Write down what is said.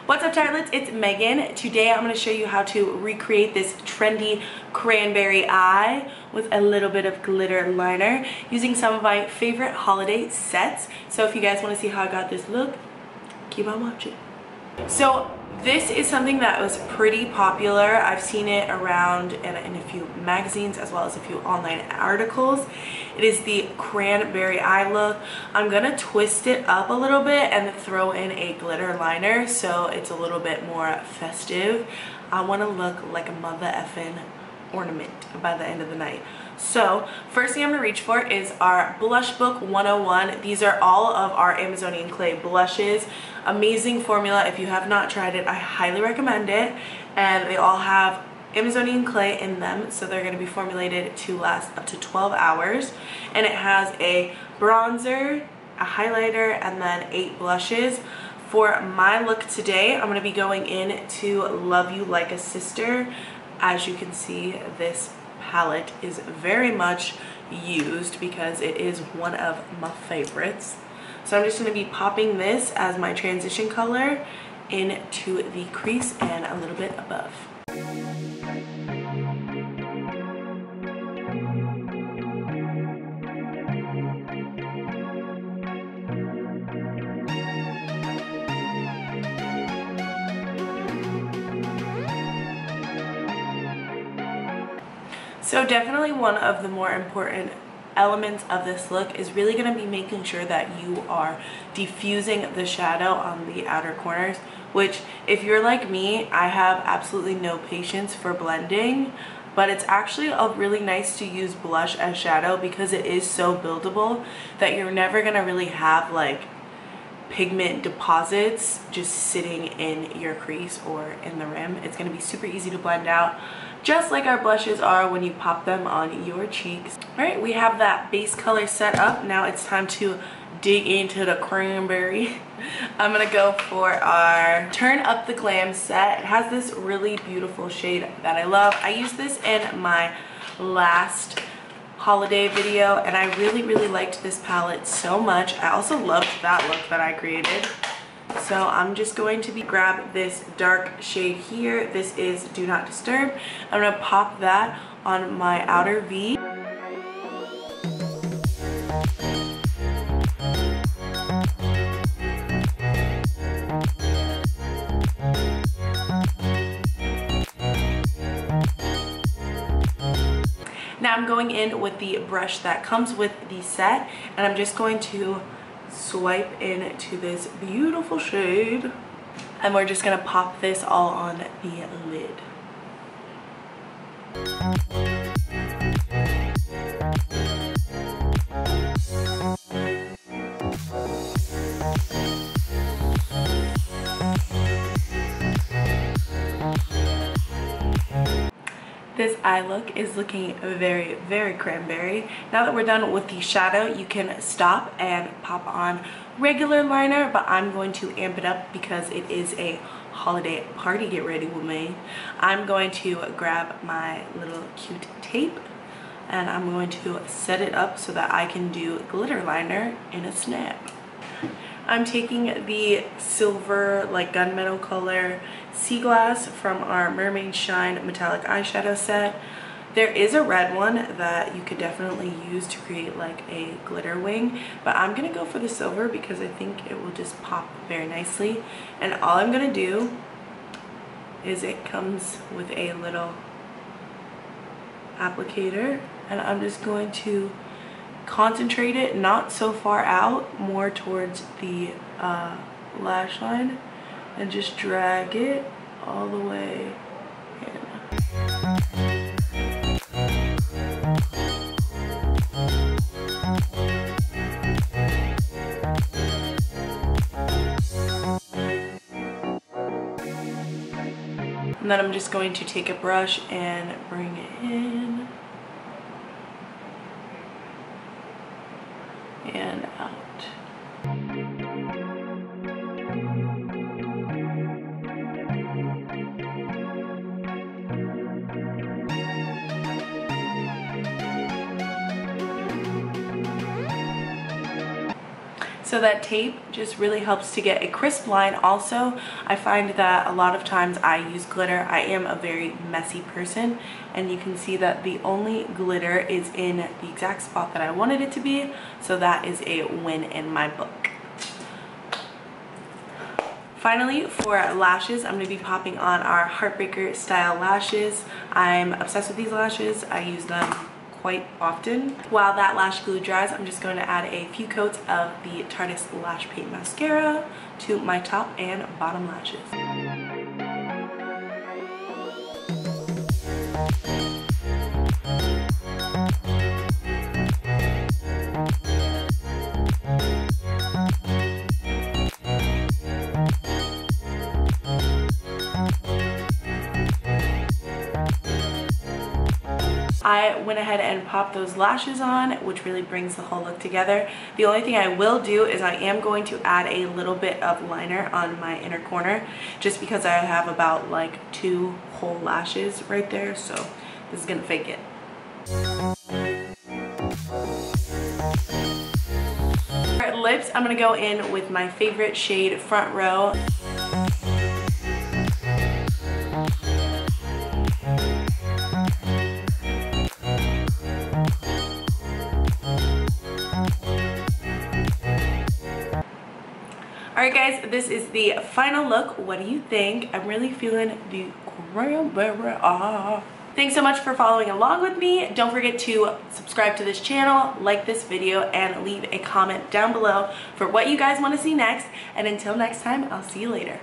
What's up, tartlets? It's Megan. Today I'm going to show you how to recreate this trendy cranberry eye with a little bit of glitter liner using some of my favorite holiday sets. So if you guys want to see how I got this look, keep on watching. So this is something that was pretty popular. I've seen it around in a few magazines as well as a few online articles. It is the cranberry eye look. I'm gonna twist it up a little bit and throw in a glitter liner so it's a little bit more festive. I want to look like a mother effing ornament by the end of the night. So first thing I'm gonna reach for is our Blush Book 101. These are all of our Amazonian clay blushes. Amazing formula. If you have not tried it, I highly recommend it. And they all have Amazonian clay in them, so they're going to be formulated to last up to 12 hours. And it has a bronzer, a highlighter, and then 8 blushes. For my look today, I'm going to be going in to Love You Like a Sister. As you can see, this palette is very much used because it is one of my favorites. So I'm just going to be popping this as my transition color into the crease and a little bit above. So definitely one of the more important elements of this look is really going to be making sure that you are diffusing the shadow on the outer corners, which if you're like me, I have absolutely no patience for blending, but it's actually really nice to use blush as shadow because it is so buildable that you're never going to really have like pigment deposits just sitting in your crease or in the rim. It's going to be super easy to blend out, just like our blushes are when you pop them on your cheeks. All right, we have that base color set up. Now it's time to dig into the cranberry. I'm gonna go for our Turn Up the Glam set. It has this really beautiful shade that I love. I used this in my last holiday video and I really liked this palette so much. I also loved that look that I created. So I'm just going to grab this dark shade here. This is Do Not Disturb. I'm gonna pop that on my outer V. Now I'm going in with the brush that comes with the set and I'm just going to swipe into this beautiful shade and we're just gonna pop this all on the lid. This eye look is looking very cranberry. Now that we're done with the shadow, you can stop and pop on regular liner, but I'm going to amp it up because it is a holiday party get ready with me. I'm going to grab my little cute tape and I'm going to set it up so that I can do glitter liner in a snap. I'm taking the silver, like gunmetal color Sea Glass from our Mermaid Shine metallic eyeshadow set. There is a red one that you could definitely use to create like a glitter wing, but I'm gonna go for the silver because I think it will just pop very nicely. And all I'm gonna do is it comes with a little applicator and I'm just going to concentrate it not so far out, more towards the lash line, and just drag it all the way in. And then I'm just going to take a brush and bring it in and out. So that tape just really helps to get a crisp line. Also, I find that a lot of times I use glitter. I am a very messy person, and you can see that the only glitter is in the exact spot that I wanted it to be, so that is a win in my book. Finally, for lashes, I'm going to be popping on our Heartbreaker style lashes. I'm obsessed with these lashes. I use them quite often. While that lash glue dries, I'm just going to add a few coats of the Tarte Lash Paint Mascara to my top and bottom lashes. I went ahead and popped those lashes on, which really brings the whole look together. The only thing I will do is I am going to add a little bit of liner on my inner corner, just because I have about like 2 whole lashes right there, so this is gonna fake it. For lips, I'm gonna go in with my favorite shade, Front Row. Alright guys, this is the final look. What do you think? I'm really feeling the cranberry. Thanks so much for following along with me. Don't forget to subscribe to this channel, like this video, and leave a comment down below for what you guys want to see next. And until next time, I'll see you later.